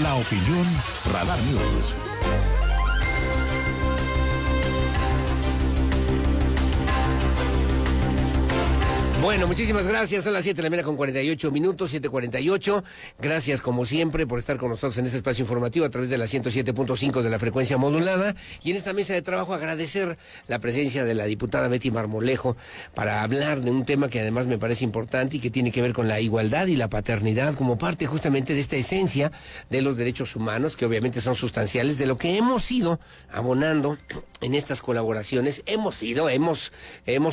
La opinión Radar News. Bueno, muchísimas gracias. Son las 7:48, 7:48. Gracias, como siempre, por estar con nosotros en este espacio informativo a través de la 107.5 de la frecuencia modulada. Y en esta mesa de trabajo agradecer la presencia de la diputada Betty Marmolejo para hablar de un tema que además me parece importante y que tiene que ver con la igualdad y la paternidad como parte justamente de esta esencia de los derechos humanos, que obviamente son sustanciales, de lo que hemos ido abonando en estas colaboraciones.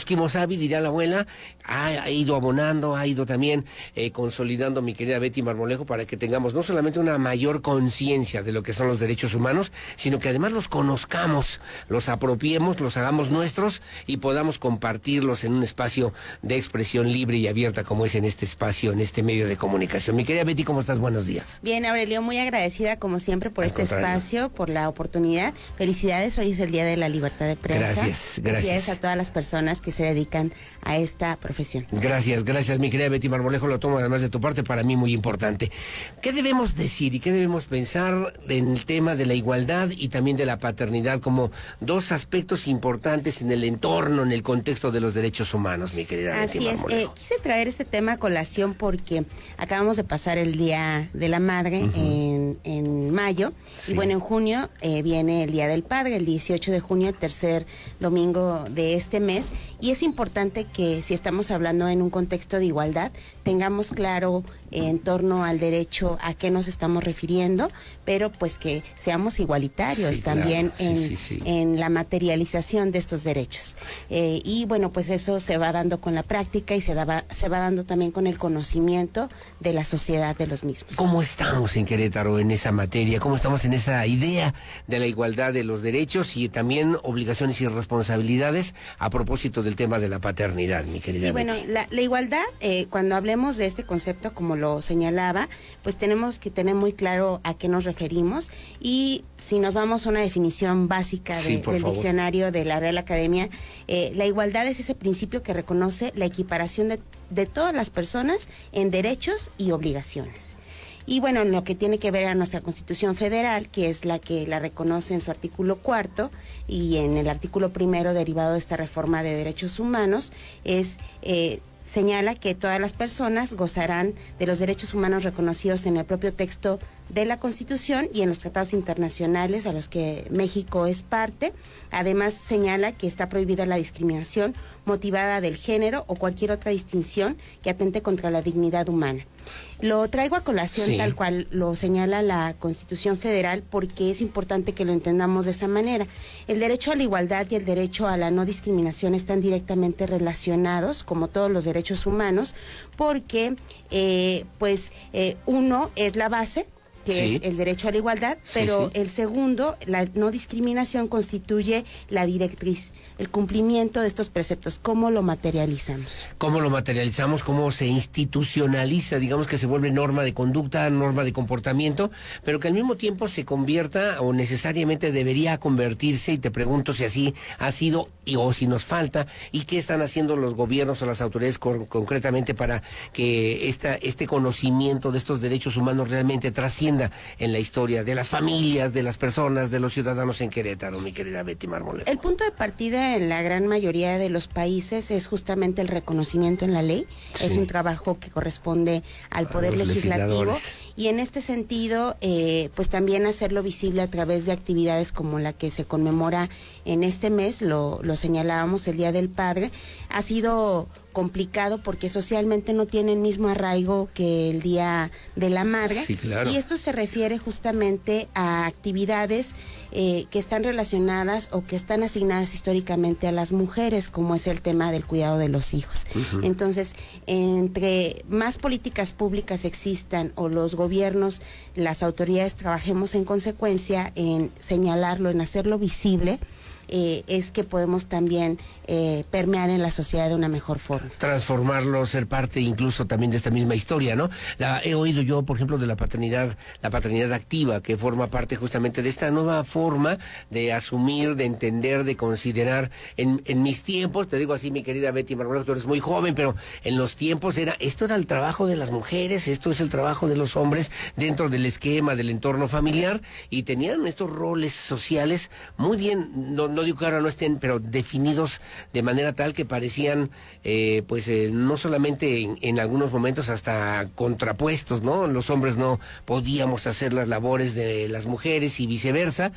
Kimosabi, diría la abuela, ha ido abonando, ha ido también consolidando mi querida Betty Marmolejo para que tengamos no solamente una mayor conciencia de lo que son los derechos humanos, sino que además los conozcamos, los apropiemos, los hagamos nuestros y podamos compartirlos en un espacio de expresión libre y abierta como es en este espacio, en este medio de comunicación. Mi querida Betty, ¿cómo estás? Buenos días. Bien, Aurelio, muy agradecida como siempre por este espacio, por la oportunidad. Felicidades, hoy es el Día de la Libertad de Prensa. Gracias. Felicidades a todas las personas que se dedican a esta profesión. Gracias, mi querida Betty Marmolejo, lo tomo además de tu parte, para mí muy importante. ¿Qué debemos decir y qué debemos pensar en el tema de la igualdad y también de la paternidad como dos aspectos importantes en el entorno, en el contexto de los derechos humanos, mi querida Betty Marmolejo? Quise traer este tema a colación porque acabamos de pasar el Día de la Madre en mayo, sí. Y bueno, en junio viene el Día del Padre, el 18 de junio, tercer domingo de este mes, y es importante que si estamos hablando en un contexto de igualdad, tengamos claro en torno al derecho a qué nos estamos refiriendo, pero pues que seamos igualitarios, sí, también claro. En la materialización de estos derechos. Y bueno, pues eso se va dando con la práctica y se va dando también con el conocimiento de la sociedad de los mismos. ¿Cómo estamos en Querétaro en esa materia? ¿Cómo estamos en esa idea de la igualdad de los derechos y también obligaciones y responsabilidades a propósito del tema de la paternidad, mi querida Betty? Bueno, la igualdad, cuando hablemos de este concepto, como lo señalaba, pues tenemos que tener muy claro a qué nos referimos, y si nos vamos a una definición básica del diccionario de la Real Academia, la igualdad es ese principio que reconoce la equiparación de todas las personas en derechos y obligaciones. Y bueno, en lo que tiene que ver a nuestra Constitución Federal, que es la que la reconoce en su artículo 4 y en el artículo 1 derivado de esta reforma de derechos humanos, señala que todas las personas gozarán de los derechos humanos reconocidos en el propio texto de la Constitución y en los tratados internacionales a los que México es parte. Además, señala que está prohibida la discriminación motivada del género o cualquier otra distinción que atente contra la dignidad humana. Lo traigo a colación, sí, tal cual lo señala la Constitución Federal, porque es importante que lo entendamos de esa manera. El derecho a la igualdad y el derecho a la no discriminación están directamente relacionados, como todos los derechos humanos, porque uno es la base, que sí, es el derecho a la igualdad, pero sí, el segundo, la no discriminación, constituye la directriz, el cumplimiento de estos preceptos. ¿Cómo lo materializamos? ¿Cómo se institucionaliza? Digamos que se vuelve norma de conducta, norma de comportamiento, pero que al mismo tiempo se convierta, o necesariamente debería convertirse, y te pregunto si así ha sido o si nos falta, y qué están haciendo los gobiernos o las autoridades concretamente para que este conocimiento de estos derechos humanos realmente trascienda en la historia de las familias, de las personas, de los ciudadanos en Querétaro, mi querida Betty Marmolejo. El punto de partida en la gran mayoría de los países es justamente el reconocimiento en la ley. Sí. Es un trabajo que corresponde al Poder Legislativo, y en este sentido, pues también hacerlo visible a través de actividades como la que se conmemora en este mes, lo señalábamos, el Día del Padre. Ha sido complicado porque socialmente no tiene el mismo arraigo que el Día de la Madre. Sí, claro. Y esto se refiere justamente a actividades que están relacionadas o que están asignadas históricamente a las mujeres, como es el tema del cuidado de los hijos. Uh-huh. Entonces, entre más políticas públicas existan o los gobiernos, las autoridades trabajemos en consecuencia en señalarlo, en hacerlo visible, es que podemos también permear en la sociedad de una mejor forma. Transformarlo, ser parte incluso también de esta misma historia, ¿no? He oído yo, por ejemplo, de la paternidad activa, que forma parte justamente de esta nueva forma de asumir, de entender, de considerar. En mis tiempos, te digo así, mi querida Betty Marmolejo, tú eres muy joven, pero en los tiempos esto era el trabajo de las mujeres, esto es el trabajo de los hombres dentro del esquema, del entorno familiar, y tenían estos roles sociales muy bien, no digo que ahora no estén, pero definidos de manera tal que parecían, no solamente en algunos momentos hasta contrapuestos, ¿no? Los hombres no podíamos hacer las labores de las mujeres y viceversa.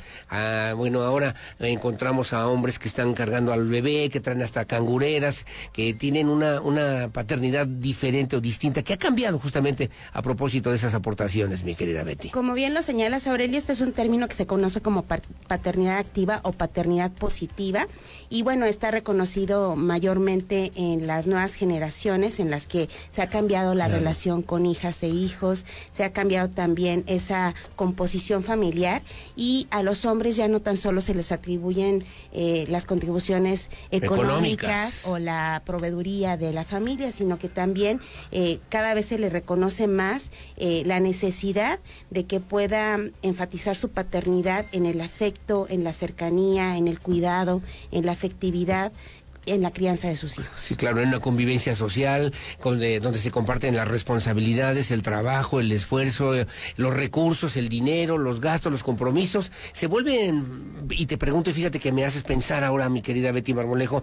Bueno, ahora encontramos a hombres que están cargando al bebé, que traen hasta cangureras, que tienen una paternidad diferente o distinta, que ha cambiado justamente a propósito de esas aportaciones, mi querida Betty. Como bien lo señalas, Aurelio, este es un término que se conoce como paternidad activa o paternidad positiva, y bueno, está reconocido mayormente en las nuevas generaciones, en las que se ha cambiado la relación con hijas e hijos, se ha cambiado también esa composición familiar, y a los hombres ya no tan solo se les atribuyen las contribuciones económicas o la proveeduría de la familia, sino que también cada vez se le reconoce más la necesidad de que pueda enfatizar su paternidad en el afecto, en la cercanía, en el cuidado, en la afectividad, en la crianza de sus hijos. Sí, claro, en una convivencia social donde se comparten las responsabilidades, el trabajo, el esfuerzo, los recursos, el dinero, los gastos, los compromisos, se vuelven, y te pregunto, y fíjate que me haces pensar ahora, mi querida Betty Marmolejo,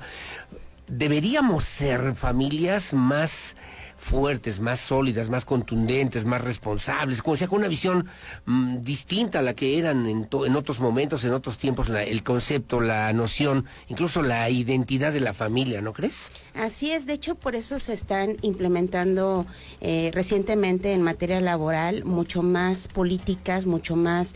¿deberíamos ser familias más fuertes, más sólidas, más contundentes, más responsables, como sea, con una visión distinta a la que eran en otros momentos, en otros tiempos, el concepto, la noción, incluso la identidad de la familia, ¿no crees? Así es, de hecho por eso se están implementando recientemente en materia laboral mucho más políticas, mucho más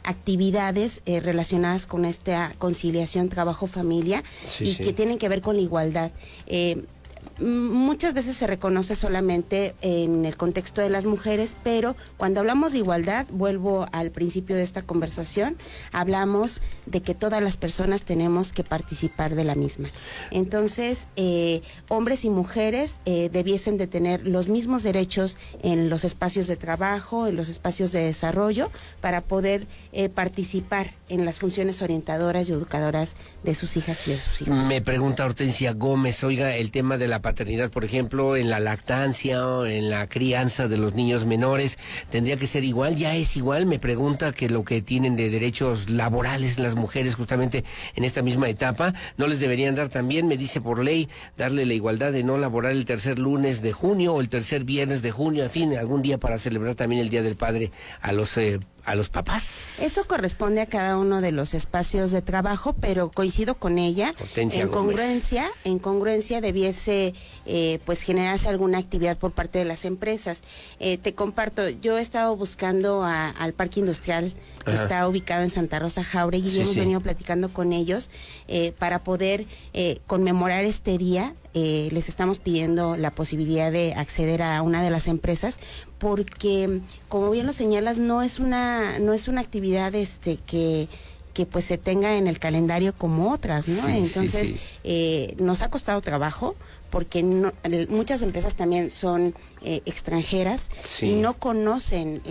actividades relacionadas con esta conciliación trabajo-familia, y que tienen que ver con la igualdad. Muchas veces se reconoce solamente en el contexto de las mujeres, pero cuando hablamos de igualdad, vuelvo al principio de esta conversación, hablamos de que todas las personas tenemos que participar de la misma. Entonces, hombres y mujeres debiesen de tener los mismos derechos en los espacios de trabajo, en los espacios de desarrollo, para poder participar en las funciones orientadoras y educadoras de sus hijas y de sus hijos. Me pregunta Hortensia Gómez, oiga, el tema de la paternidad, por ejemplo, en la lactancia o en la crianza de los niños menores, ¿tendría que ser igual? ¿Ya es igual? Me pregunta que lo que tienen de derechos laborales las mujeres justamente en esta misma etapa, ¿no les deberían dar también, me dice por ley, darle la igualdad de no laborar el tercer lunes de junio o el tercer viernes de junio, en fin, algún día para celebrar también el Día del Padre a los papás? Eso corresponde a cada uno de los espacios de trabajo, pero coincido con ella. En congruencia debiese pues generarse alguna actividad por parte de las empresas. Te comparto, yo he estado buscando al Parque Industrial que está ubicado en Santa Rosa Jáuregui, y hemos venido platicando con ellos para poder conmemorar este día. Les estamos pidiendo la posibilidad de acceder a una de las empresas, porque como bien lo señalas, no es una actividad que pues se tenga en el calendario como otras, ¿no? Entonces nos ha costado trabajo, porque muchas empresas también son extranjeras y no conocen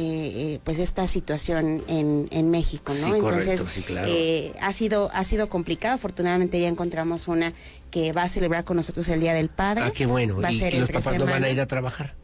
pues esta situación en México, ¿no? Entonces claro. ha sido complicado. Afortunadamente ya encontramos una que va a celebrar con nosotros el Día del Padre. Ah, qué bueno. ¿Y los papás no van a ir a trabajar?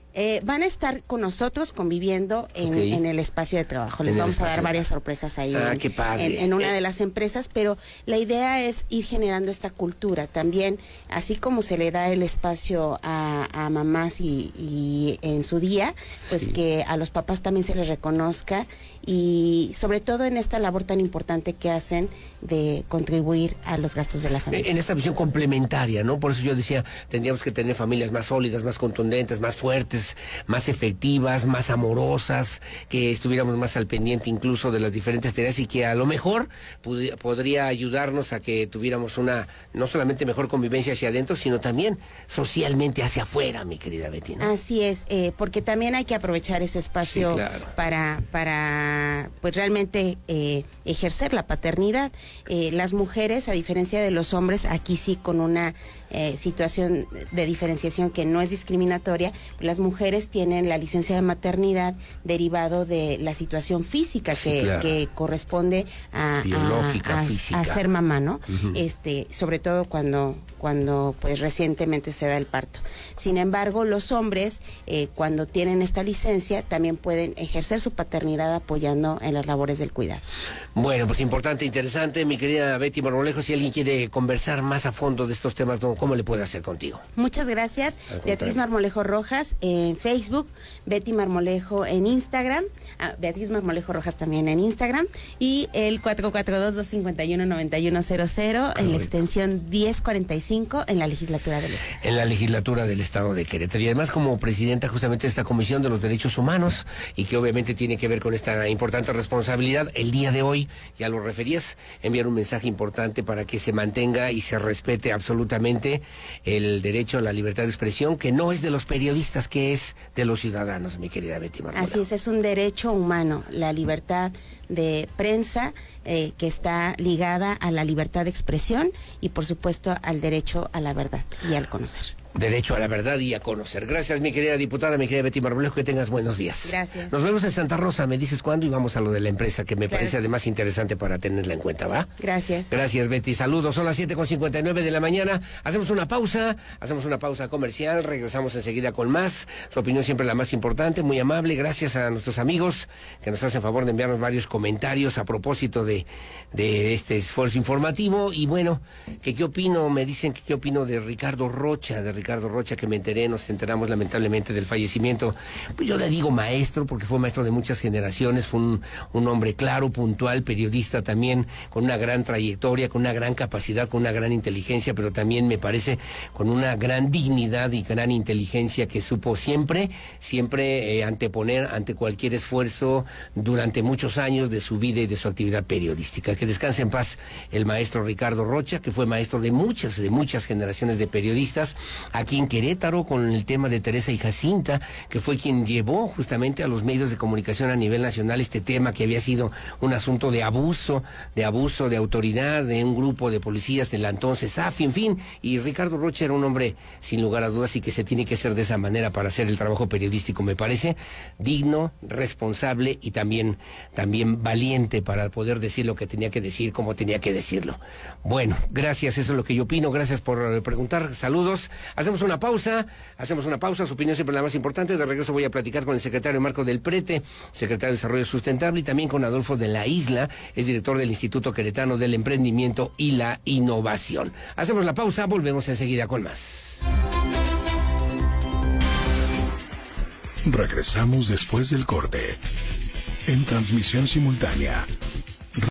Van a estar con nosotros conviviendo en el espacio de trabajo. Les vamos a dar varias sorpresas ahí en una de las empresas, pero la idea es ir generando esta cultura también, así como se le da el espacio a mamás y en su día, pues que a los papás también se les reconozca, y sobre todo en esta labor tan importante que hacen de contribuir a los gastos de la familia. En esta visión complementaria, ¿no? Por eso yo decía, tendríamos que tener familias más sólidas, más contundentes, más fuertes, relaciones más efectivas, más amorosas, que estuviéramos más al pendiente incluso de las diferentes tareas y que a lo mejor podría ayudarnos a que tuviéramos una, no solamente mejor convivencia hacia adentro, sino también socialmente hacia afuera, mi querida Betty, ¿no? Así es, porque también hay que aprovechar ese espacio, sí, claro, para pues realmente ejercer la paternidad. Las mujeres, a diferencia de los hombres, aquí sí con una situación de diferenciación que no es discriminatoria, las mujeres tienen la licencia de maternidad derivado de la situación física, sí, claro, que corresponde a ser mamá, ¿no? Uh-huh. Sobre todo cuando pues recientemente se da el parto. Sin embargo, los hombres cuando tienen esta licencia también pueden ejercer su paternidad apoyando en las labores del cuidado. Bueno, pues importante, interesante, mi querida Betty Marmolejo. Si alguien quiere conversar más a fondo de estos temas, ¿cómo le puede hacer contigo? Muchas gracias. Beatriz Marmolejo Rojas en Facebook, Betty Marmolejo en Instagram, Beatriz Marmolejo Rojas también en Instagram, y el 442-251-9100 en la extensión 1045 en la legislatura del Estado. En la legislatura del Estado de Querétaro. Y además como presidenta justamente de esta Comisión de los Derechos Humanos, y que obviamente tiene que ver con esta importante responsabilidad, el día de hoy, ya lo referías, enviar un mensaje importante para que se mantenga y se respete absolutamente el derecho a la libertad de expresión, que no es de los periodistas, que es de los ciudadanos, mi querida Betty Marmolejo. Así es un derecho humano, la libertad de prensa, que está ligada a la libertad de expresión y por supuesto al derecho a la verdad y al conocer. Derecho a la verdad y a conocer. Gracias, mi querida diputada, mi querida Betty Marmolejo, que tengas buenos días. Gracias. Nos vemos en Santa Rosa, me dices cuándo, y vamos a lo de la empresa, que me parece además interesante para tenerla en cuenta, ¿va? Gracias. Gracias, Betty. Saludos, son las 7:59 de la mañana. Hacemos una pausa comercial, regresamos enseguida con más. Su opinión siempre la más importante, muy amable. Gracias a nuestros amigos que nos hacen favor de enviarnos varios comentarios a propósito de este esfuerzo informativo. Y bueno, ¿qué opino? Me dicen que qué opino de Ricardo Rocha, que nos enteramos lamentablemente del fallecimiento. Pues yo le digo maestro, porque fue maestro de muchas generaciones, fue un hombre claro, puntual, periodista también, con una gran trayectoria, con una gran capacidad, con una gran inteligencia, pero también me parece con una gran dignidad y gran inteligencia que supo siempre anteponer ante cualquier esfuerzo durante muchos años de su vida y de su actividad periodística. Que descanse en paz el maestro Ricardo Rocha, que fue maestro de muchas generaciones de periodistas, aquí en Querétaro, con el tema de Teresa y Jacinta, que fue quien llevó justamente a los medios de comunicación a nivel nacional este tema que había sido un asunto de abuso de autoridad de un grupo de policías de la entonces AFI, en fin, y Ricardo Rocha era un hombre sin lugar a dudas y que se tiene que hacer de esa manera para hacer el trabajo periodístico, me parece digno, responsable y también valiente para poder decir lo que tenía que decir, como tenía que decirlo. Bueno, gracias, eso es lo que yo opino, gracias por preguntar, saludos. Hacemos una pausa, su opinión siempre la más importante. De regreso voy a platicar con el secretario Marco del Prete, secretario de Desarrollo Sustentable, y también con Adolfo de la Isla, es director del Instituto Queretano del Emprendimiento y la Innovación. Hacemos la pausa, volvemos enseguida con más. Regresamos después del corte, en transmisión simultánea